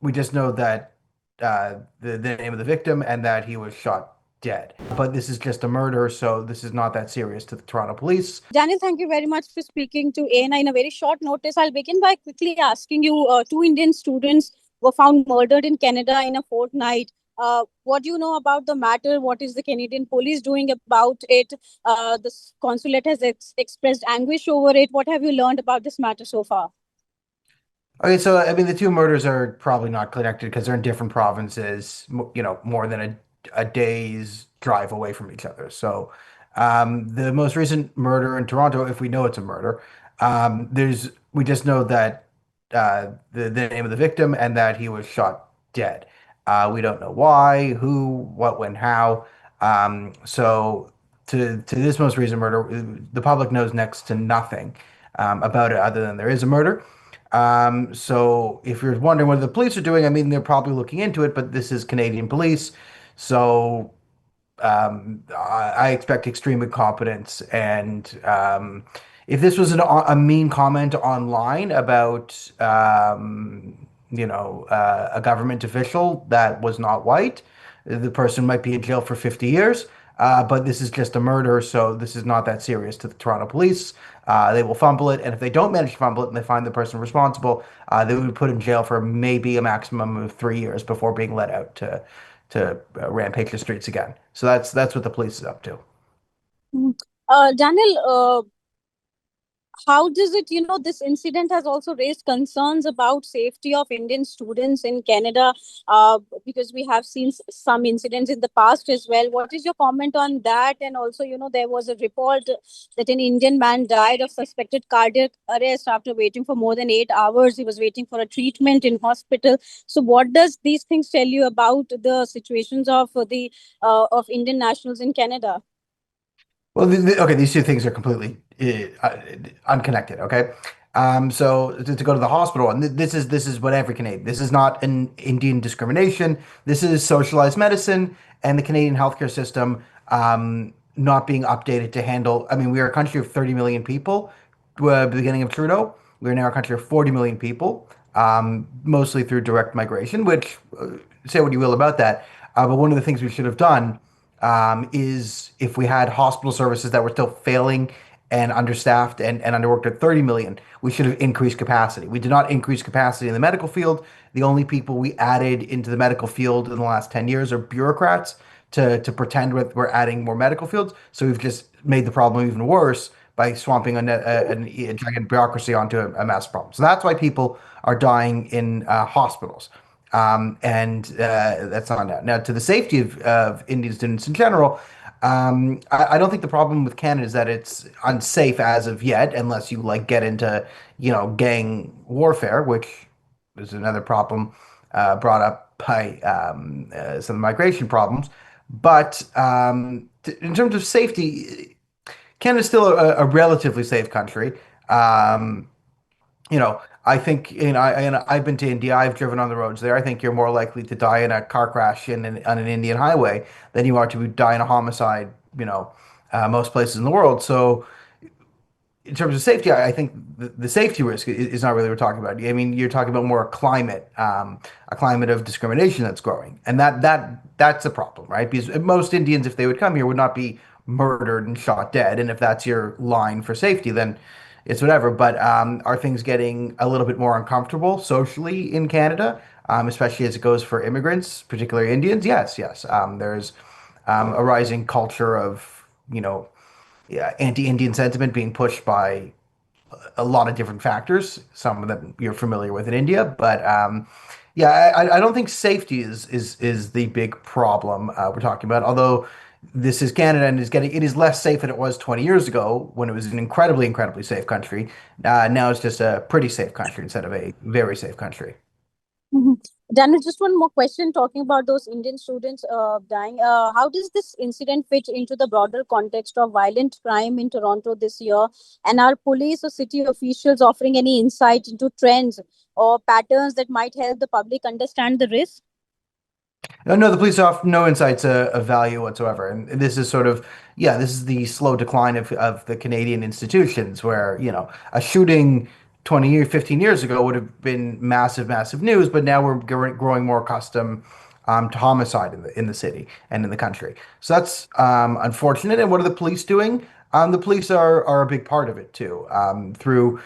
we just know that the name of the victim and that he was shot dead. But this is just a murder, so this is not that serious to the Toronto police. Daniel, thank you very much for speaking to ANI in a very short notice. I'll begin by quickly asking you, two Indian students were found murdered in Canada in a fortnight. What do you know about the matter? What is the Canadian police doing about it? The consulate has expressed anguish over it. What have you learned about this matter so far? Okay, so I mean, the two murders are probably not connected because they're in different provinces, more than a day's drive away from each other. So, the most recent murder in Toronto, if we know it's a murder, we just know that the name of the victim and that he was shot dead. We don't know why, who, what, when, how. So, to this most recent murder, the public knows next to nothing about it other than there is a murder. So if you're wondering what the police are doing, I mean, they're probably looking into it, but this is Canadian police. So I expect extreme incompetence. And if this was a mean comment online about, a government official that was not white, the person might be in jail for 50 years. But this is just a murder, so this is not that serious to the Toronto police. They will fumble it, and if they don't manage to fumble it and they find the person responsible, they would be put in jail for maybe a maximum of 3 years before being let out to rampage the streets again. So that's what the police is up to. Mhm. Daniel, how does it, this incident has also raised concerns about safety of Indian students in Canada, because we have seen some incidents in the past as well. What is your comment on that? And also, there was a report that an Indian man died of suspected cardiac arrest after waiting for more than 8 hours. He was waiting for a treatment in hospital. So what does these things tell you about the situations of Indian nationals in Canada? Well, okay, these two things are completely unconnected. Okay, so to go to the hospital, and this is what every Canadian. This is not an Indian discrimination. This is socialized medicine and the Canadian healthcare system not being updated to handle. I mean, we are a country of 30 million people. At the beginning of Trudeau, we're now a country of 40 million people, mostly through direct migration. Which say what you will about that, but one of the things we should have done is if we had hospital services that were still failing and understaffed and underworked at 30 million, we should have increased capacity. We did not increase capacity in the medical field. The only people we added into the medical field in the last 10 years are bureaucrats to pretend we're adding more medical fields. So we've just made the problem even worse by swamping a giant bureaucracy onto a mass problem. So that's why people are dying in hospitals. And that's not now. Now, to the safety of Indian students in general, I don't think the problem with Canada is that it's unsafe as of yet, unless you like get into, gang warfare, which is another problem brought up by some migration problems. But in terms of safety, Canada's still a relatively safe country. Um, I think, I've been to India. I've driven on the roads there. I think you're more likely to die in a car crash on an Indian highway than you are to die in a homicide, most places in the world. So, in terms of safety, I think the safety risk is not really what we're talking about. I mean, you're talking about more a climate of discrimination that's growing, and that's a problem, right? Because most Indians, if they would come here, would not be murdered and shot dead. And if that's your line for safety, then it's whatever. But are things getting a little bit more uncomfortable socially in Canada, especially as it goes for immigrants, particularly Indians? Yes, yes. There's a rising culture of, yeah, anti-Indian sentiment being pushed by a lot of different factors. Some of them you're familiar with in India, but yeah, I don't think safety is the big problem we're talking about. Although this is Canada and it is less safe than it was 20 years ago when it was an incredibly safe country. Now it's just a pretty safe country instead of a very safe country. Mhm. Daniel, just one more question talking about those Indian students dying. How does this incident fit into the broader context of violent crime in Toronto this year? And are police or city officials offering any insight into trends or patterns that might help the public understand the risk? No, the police offer no insights of value whatsoever. And this is sort of, yeah, this is the slow decline of the Canadian institutions where, a shooting 20 years, 15 years ago would have been massive, massive news, but now we're growing more accustomed to homicide in the city and in the country. So that's unfortunate. And what are the police doing? The police are a big part of it too, through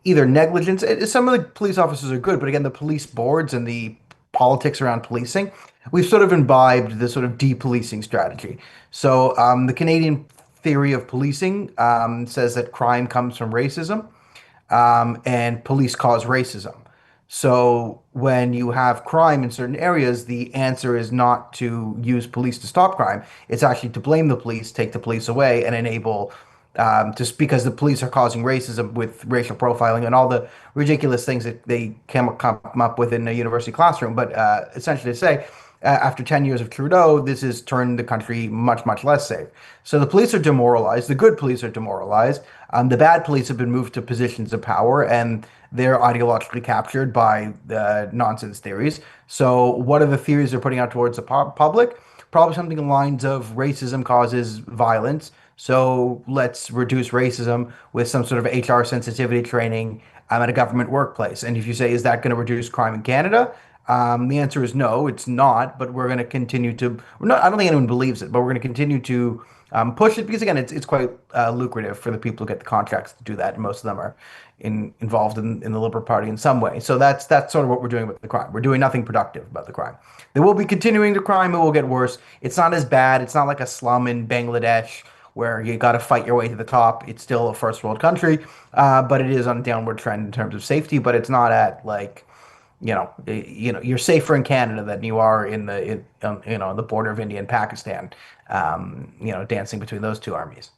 either negligence. Some of the police officers are good, but again, the police boards and the politics around policing, we've sort of imbibed this sort of depolicing strategy. So the Canadian theory of policing says that crime comes from racism, and police cause racism. So when you have crime in certain areas, the answer is not to use police to stop crime. It's actually to blame the police, take the police away, and enable just because the police are causing racism with racial profiling and all the ridiculous things that they come up with in a university classroom. But essentially to say, after 10 years of Trudeau, this has turned the country much, much less safe. So the police are demoralized. The good police are demoralized. The bad police have been moved to positions of power, and they're ideologically captured by nonsense theories. So what are the theories they're putting out towards the public? Probably something along the lines of racism causes violence. So let's reduce racism with some sort of HR sensitivity training at a government workplace. And if you say, is that going to reduce crime in Canada? The answer is no, it's not. But we're going to continue to. We're not, I don't think anyone believes it, but we're going to continue to push it because again, it's quite lucrative for the people who get the contracts to do that, and most of them are involved in the Liberal Party in some way. So that's sort of what we're doing with the crime. We're doing nothing productive about the crime. There will be continuing to crime. It will get worse. It's not as bad. It's not like a slum in Bangladesh where you got to fight your way to the top. It's still a first world country, but it is on a downward trend in terms of safety. But it's not at like you're safer in Canada than you are in the border of India and Pakistan, dancing between those two armies.